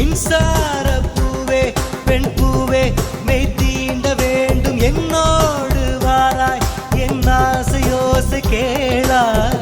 மின்சார பூவே பெண் பூவே மெய் தீண்ட வேண்டும் என்னோடு வாராய் என் ஆசையோசை கேளாய்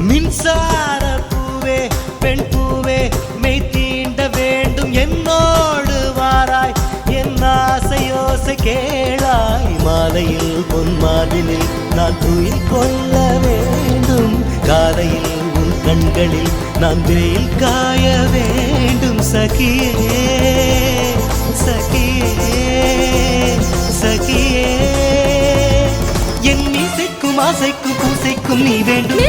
மின்சார பூவே பெண் பூவே மெய் தீண்ட வேண்டும் என்னோடு வாராய் என் ஆசையோசை கேளாய் மாலையில் பொன்மாலினில் நான் துயில் கொள்ள வேண்டும் காலையில் உன் கண்களில் நான் வெயில் காய வேண்டும் சகியே சகியே சகியே என் இசைக்கும் ஆசைக்கும் பூசைக்கும் நீ வேண்டும்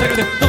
Take it